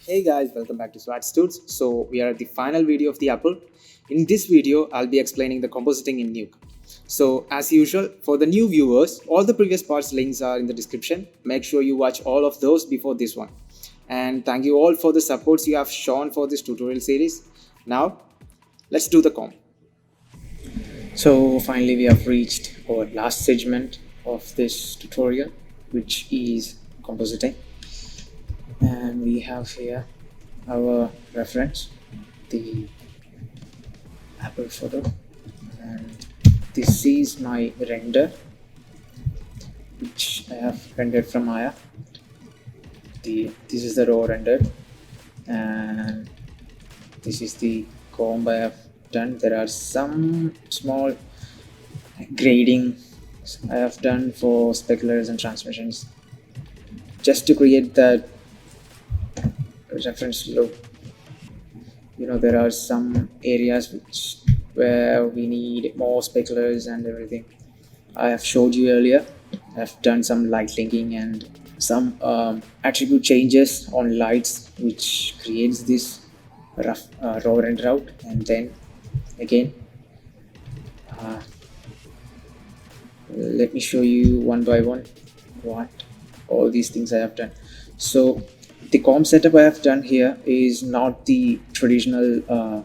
Hey guys, welcome back to Swat Studs. So we are at the final video of the Apple. In this video, I'll be explaining the compositing in Nuke. So as usual, for the new viewers, all the previous parts links are in the description. Make sure you watch all of those before this one. And thank you all for the supports you have shown for this tutorial series. Now, let's do the comp. So finally we have reached our last segment of this tutorial, which is compositing. And we have here our reference, the Apple photo, and this is my render which I have rendered from Maya. This is the raw render, and this is the comb I have done. There are some small grading I have done for speculars and transmissions just to create that reference look. There are some areas where we need more speculars and everything. I have showed you earlier. I've done some light linking and some attribute changes on lights, which creates this rough raw render out. And then again, let me show you one by one what all these things I have done. So the comp setup I have done here is not the traditional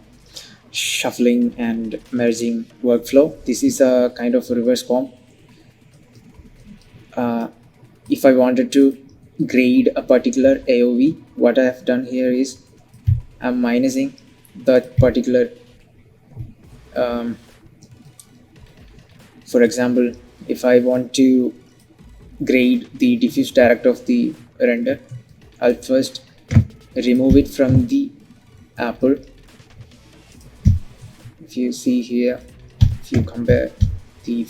shuffling and merging workflow. This is a kind of a reverse comp. If I wanted to grade a particular AOV, what I have done here is I'm minusing that particular for example, if I want to grade the diffuse direct of the render, I'll first remove it from the Apple. If you see here, if you compare the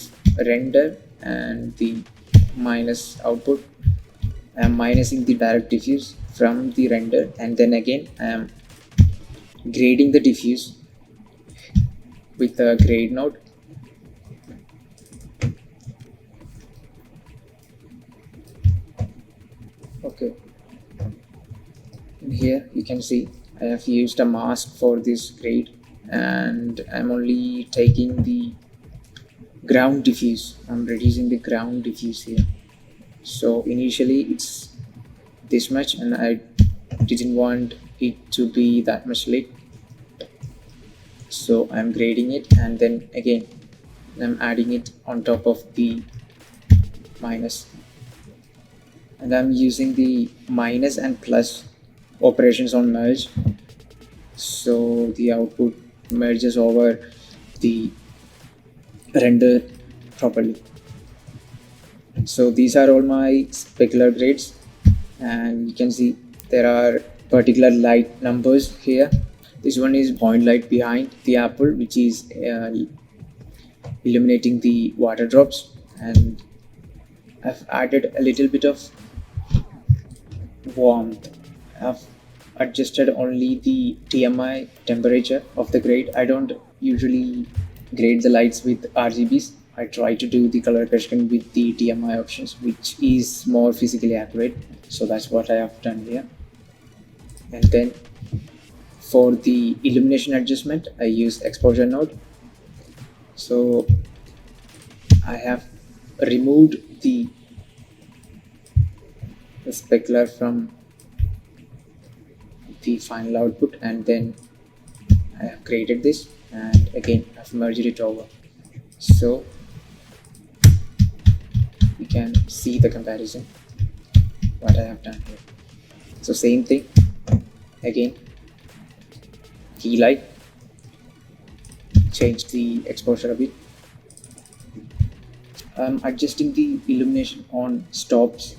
render and the minus output, I am minusing the direct diffuse from the render, and then again I am grading the diffuse with a grade node. Okay, and here you can see I have used a mask for this grade, and I'm only taking the ground diffuse. I'm reducing the ground diffuse here. So initially it's this much, and I didn't want it to be that much lit, so I'm grading it, and then again I'm adding it on top of the minus, and I'm using the minus and plus operations on merge, so the output merges over the render properly. So these are all my specular grades, and you can see there are particular light numbers here. This one is point light behind the Apple, which is illuminating the water drops, and I've added a little bit of warmth. I've adjusted only the TMI temperature of the grade. I don't usually grade the lights with RGBs. I try to do the color correction with the TMI options, which is more physically accurate. So that's what I have done here. And then for the illumination adjustment, I use exposure node. So I have removed the specular from the final output, and then I have created this, and again I've merged it over, so you can see the comparison what I have done here. So same thing again, key light, change the exposure a bit. I'm adjusting the illumination on stops,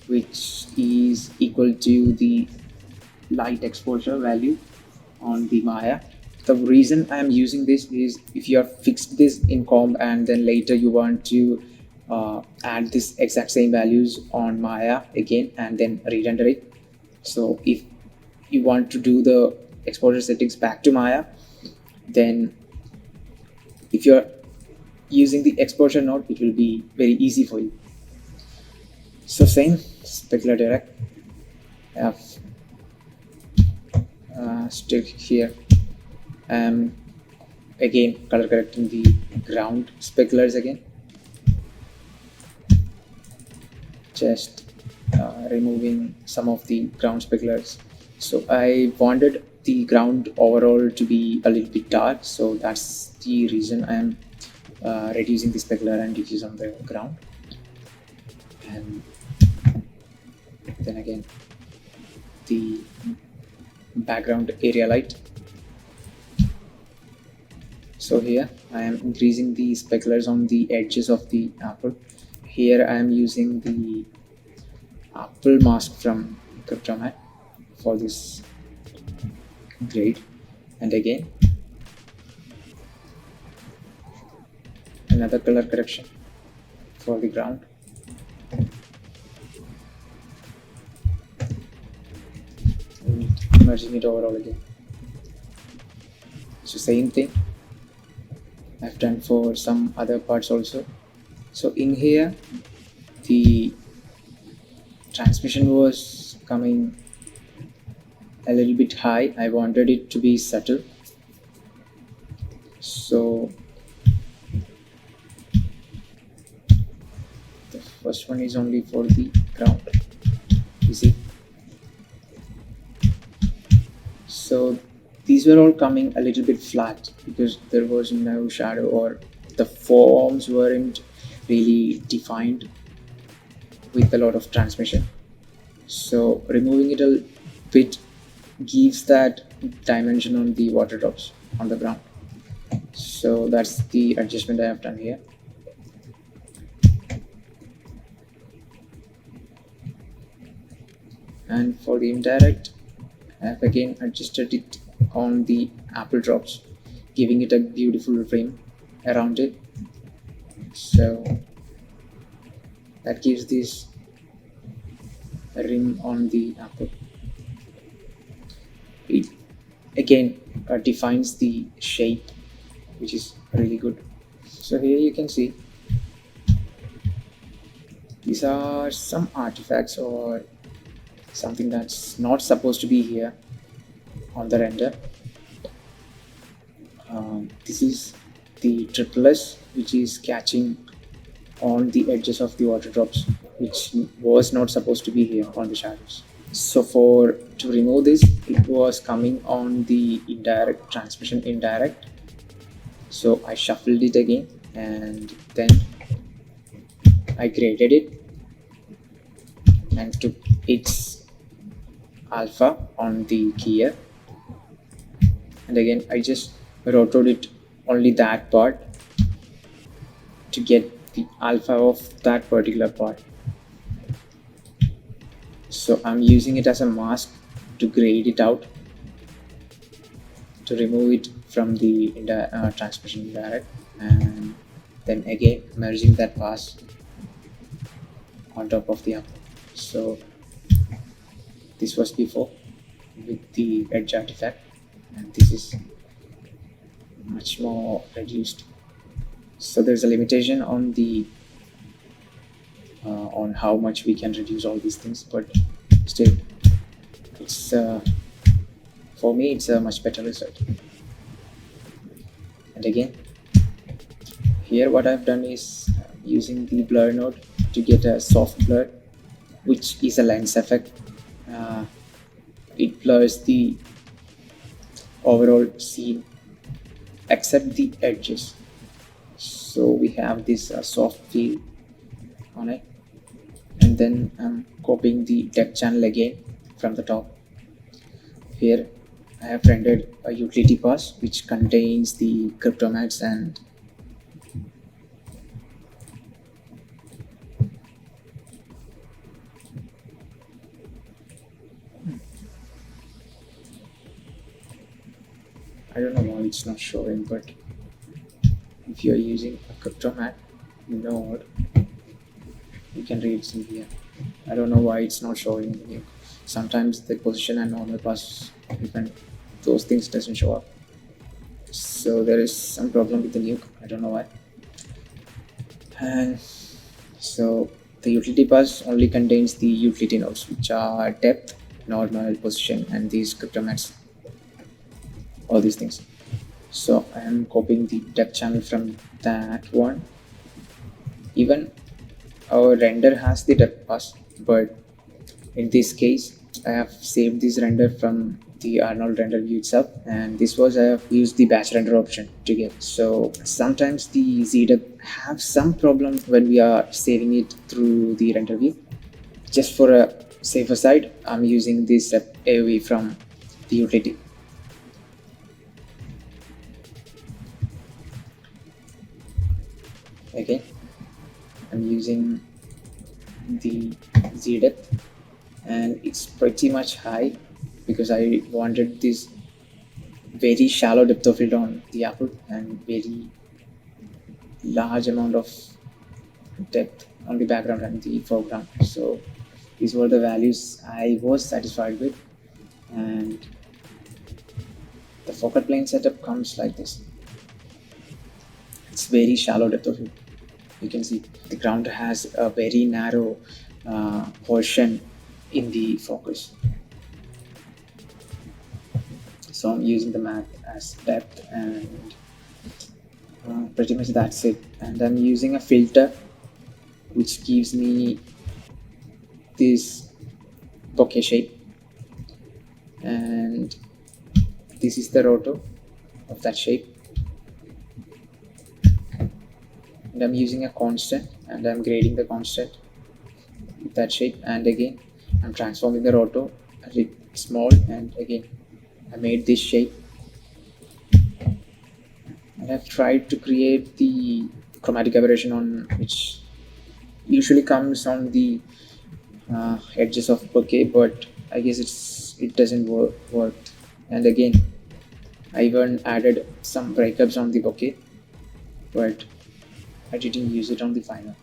which is equal to the light exposure value on the Maya. The reason I am using this is if you have fixed this in comp and then later you want to add this exact same values on Maya again and then re-render it. So if you want to do the exposure settings back to Maya, then if you're using the exposure node, it will be very easy for you. So same specular direct, I have still here. Again color correcting the ground speculars again, just removing some of the ground speculars. So I wanted the ground overall to be a little bit dark, so that's the reason I am reducing the specular and diffuse on the ground. And then again the background area light. So here I am increasing the speculars on the edges of the apple. Here I am using the apple mask from Cryptomatte for this grade. And again another color correction for the ground. And merging it overall again. So same thing I've done for some other parts also. So in here the transmission was coming a little bit high. I wanted it to be subtle, so the first one is only for the ground, you see. So these were all coming a little bit flat because there was no shadow, or the forms weren't really defined with a lot of transmission. So removing it a bit gives that dimension on the water drops on the ground. So that's the adjustment I have done here. And for the indirect, I have again adjusted it on the apple drops, giving it a beautiful rim around it. So that gives this rim on the apple. It again defines the shape, which is really good. So here you can see these are some artifacts or something that's not supposed to be here on the render. This is the triple S, which is catching on the edges of the water drops, which was not supposed to be here on the shadows. So to remove this, it was coming on the indirect transmission indirect. So I shuffled it again and then I graded it and took its alpha on the keyer, and again I just rotated it only that part to get the alpha of that particular part. So I'm using it as a mask to grade it out, to remove it from the transmission indirect, and then again merging that pass on top of the apple. So this was before with the edge artifact, and this is much more reduced. So there's a limitation on the on how much we can reduce all these things, but still it's for me it's a much better result. And again here what I've done is using the blur node to get a soft blur, which is a lens effect. It blurs the overall scene except the edges, so we have this soft feel on it. And then I'm copying the depth channel again from the top. Here I have rendered a utility pass which contains the Cryptomattes and I don't know why it's not showing, but if you're using a Cryptomatte node, you can read it in here. I don't know why it's not showing in here. Sometimes the position and normal pass, even those things doesn't show up. So there is some problem with the nuke. I don't know why. And so the utility pass only contains the utility nodes, which are depth, normal, position, and these Cryptomattes. all these things. So I am copying the depth channel from that one. Even our render has the depth pass, but in this case I have saved this render from the Arnold render view itself, and this was I have used the batch render option to get. So sometimes the ZDepth have some problem when we are saving it through the render view. Just for a safer side, I'm using this AOV from the utility. Again, I'm using the ZDepth, and it's pretty much high because I wanted this very shallow depth of field on the apple and very large amount of depth on the background and the foreground. So these were the values I was satisfied with, and the focal plane setup comes like this. It's very shallow depth of field. You can see the ground has a very narrow portion in the focus. So I'm using the math as depth, and pretty much that's it. And I'm using a filter which gives me this bokeh shape, and this is the roto of that shape. And I'm using a constant, and I'm grading the constant with that shape, and again I'm transforming the roto as it small, and again I made this shape, and I've tried to create the chromatic aberration on which usually comes on the edges of bokeh, but I guess it doesn't work. And again I even added some breakups on the bokeh, but I didn't use it on the final.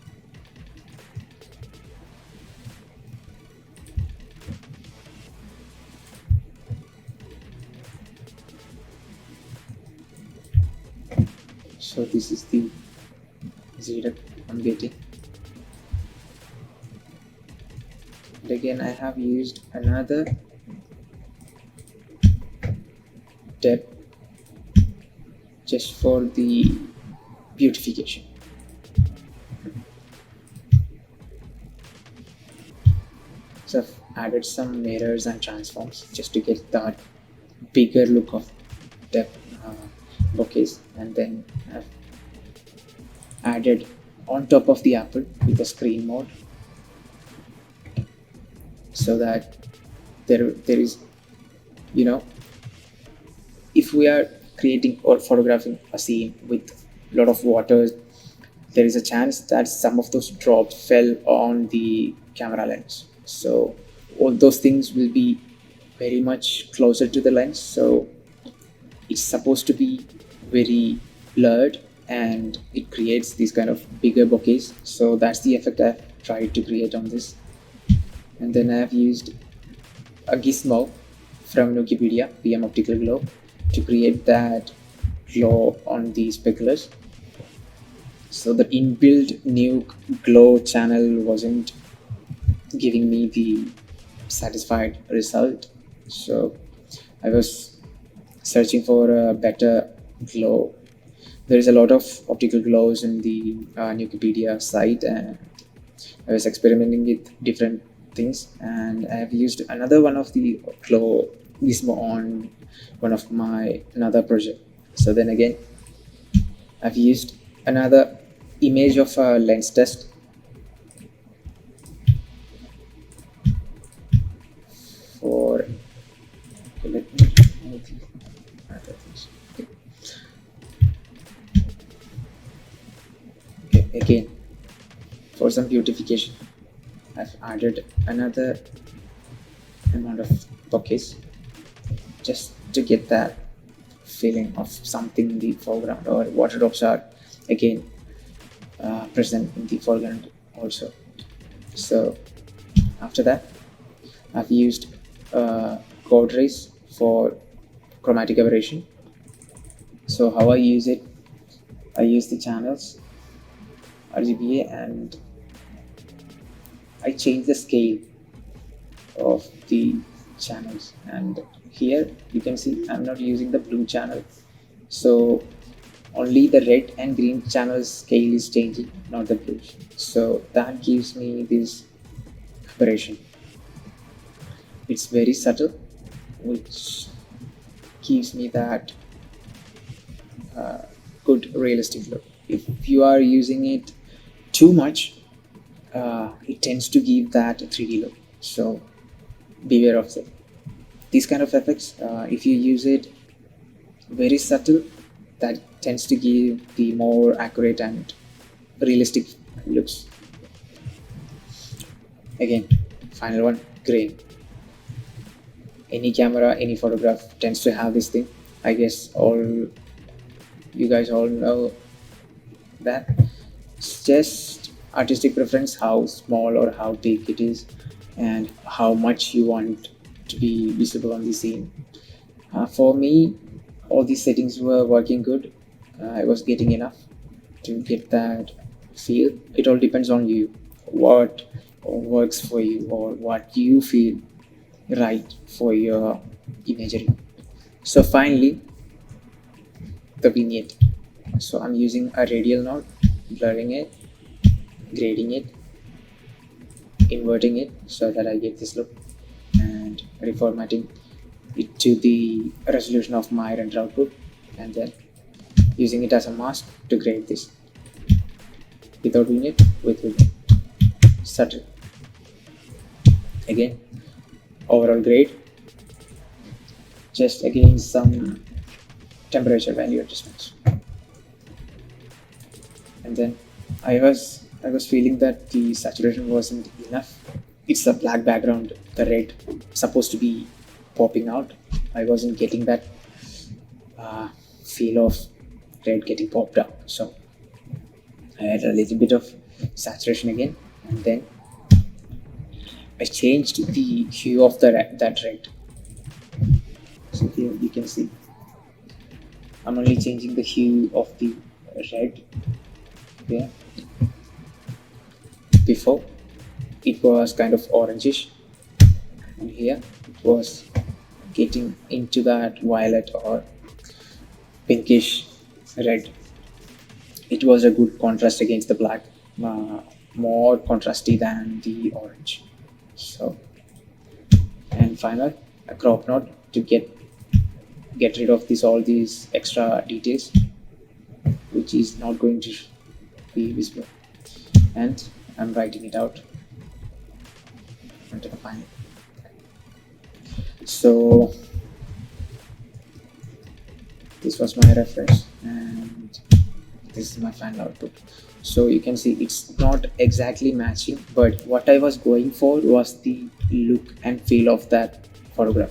So this is the ZDepth I'm getting. And again I have used another depth just for the beautification. So I've added some mirrors and transforms just to get that bigger look of depth bokehs, and then I've added on top of the apple with the screen mode, so that there is, you know, if we are creating or photographing a scene with a lot of water, there is a chance that some of those drops fell on the camera lens. So all those things will be very much closer to the lens, so it's supposed to be very blurred, and it creates these kind of bigger bokehs. So that's the effect I've tried to create on this. And then I've used a gizmo from Nukipedia, PM Optical Glow, to create that glow on the speculars. So the inbuilt new glow channel wasn't giving me the satisfied result. So I was searching for a better glow. There is a lot of optical glows in the Nukipedia site, and I was experimenting with different things, and I have used another one of the glow gizmo on one of my another project. So then again I've used another image of a lens test for, okay, let me move other things. Okay, again for some beautification I've added another amount of bokehs just to get that feeling of something in the foreground, or water drops are again present in the foreground also. So after that I've used code rays for chromatic aberration. So how I use it, I use the channels RGBA, and I change the scale of the channels, and here you can see I'm not using the blue channel, so only the red and green channel scale is changing, not the blue. So that gives me this aberration. It's very subtle, which gives me that good realistic look. If you are using it too much, it tends to give that 3D look. So beware of that. These kind of effects, if you use it very subtle, that tends to give the more accurate and realistic looks. Again, final one, grain. Any camera, any photograph tends to have this thing. I guess all you guys all know that. It's just artistic preference, how small or how big it is, and how much you want to be visible on the scene. For me, all these settings were working good. I was getting enough to get that feel. It all depends on you, what works for you, or what you feel right for your imagery. So finally, the vignette. So I'm using a radial node, blurring it, grading it, inverting it so that I get this look, and reformatting it to the resolution of my render output, and then using it as a mask to grade this without vignette, with vignette. Subtle. Again, overall grade, just again some temperature value adjustments. And then I was feeling that the saturation wasn't enough. It's a black background, the red supposed to be popping out. I wasn't getting that feel of red getting popped out. So I had a little bit of saturation again, and then I changed the hue of that red. So here you can see I'm only changing the hue of the red here. Before it was kind of orangish, and here it was getting into that violet or pinkish red. It was a good contrast against the black, more contrasty than the orange. So, and final, a crop node to get rid of all these extra details, which is not going to be visible. And I'm writing it out onto the final. So this was my reference, and this is my final output. So you can see it's not exactly matching, but what I was going for was the look and feel of that photograph,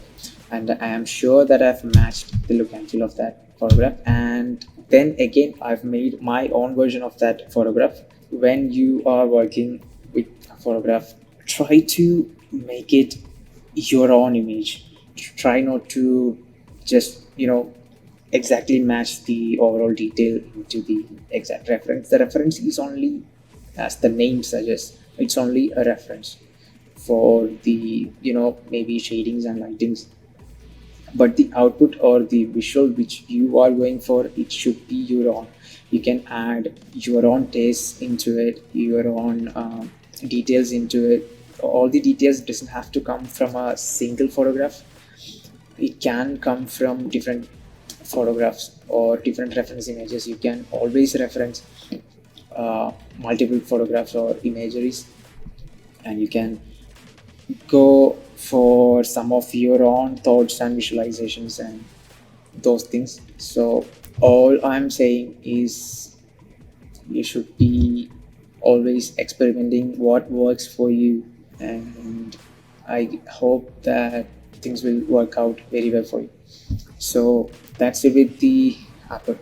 and I am sure that I've matched the look and feel of that photograph. And then again, I've made my own version of that photograph. When you are working with a photograph, try to make it your own image. Try not to just exactly match the overall detail into the exact reference. The reference is only, as the name suggests, it's only a reference for the maybe shadings and lightings, but the output or the visual which you are going for, it should be your own. You can add your own taste into it, your own details into it. All the details doesn't have to come from a single photograph. It can come from different photographs or different reference images. You can always reference multiple photographs or imageries, and you can go for some of your own thoughts and visualizations and those things. So all I'm saying is you should be always experimenting what works for you, and I hope that things will work out very well for you. So that's it with the Apple.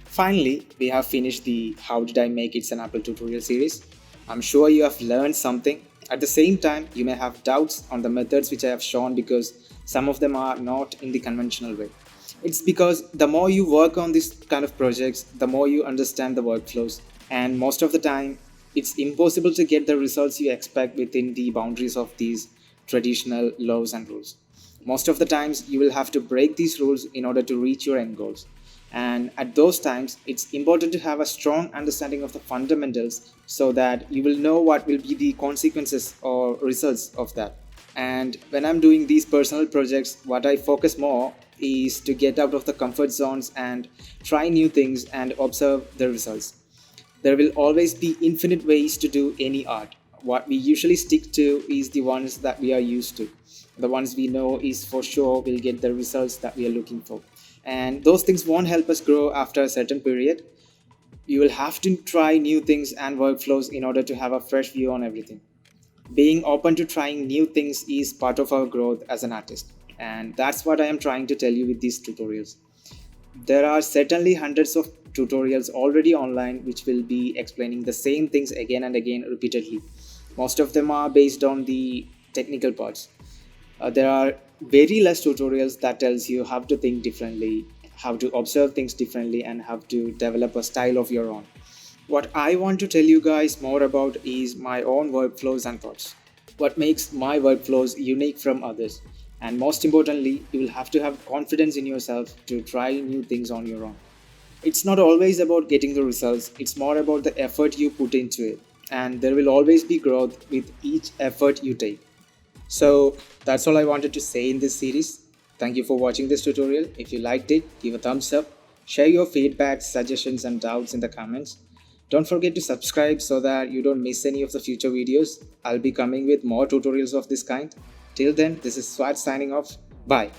Finally, we have finished the How Did I Make It's an Apple tutorial series. I'm sure you have learned something. At the same time, you may have doubts on the methods which I have shown, because some of them are not in the conventional way. It's because the more you work on this kind of projects, the more you understand the workflows, and most of the time, it's impossible to get the results you expect within the boundaries of these traditional laws and rules. Most of the times, you will have to break these rules in order to reach your end goals. And at those times, it's important to have a strong understanding of the fundamentals so that you will know what will be the consequences or results of that. And when I'm doing these personal projects, what I focus more is to get out of the comfort zones and try new things and observe the results. There will always be infinite ways to do any art. What we usually stick to is the ones that we are used to. The ones we know is for sure will get the results that we are looking for. And those things won't help us grow after a certain period. You will have to try new things and workflows in order to have a fresh view on everything. Being open to trying new things is part of our growth as an artist. And that's what I am trying to tell you with these tutorials. There are certainly hundreds of tutorials already online which will be explaining the same things again and again repeatedly. Most of them are based on the technical parts. There are very less tutorials that tells you how to think differently, how to observe things differently, and how to develop a style of your own. What I want to tell you guys more about is my own workflows and thoughts. What makes my workflows unique from others. And most importantly, you will have to have confidence in yourself to try new things on your own. It's not always about getting the results, it's more about the effort you put into it. And there will always be growth with each effort you take. So that's all I wanted to say in this series. Thank you for watching this tutorial. If you liked it, give a thumbs up. Share your feedback, suggestions, and doubts in the comments. Don't forget to subscribe so that you don't miss any of the future videos. I'll be coming with more tutorials of this kind. Till then, this is Swat signing off. Bye.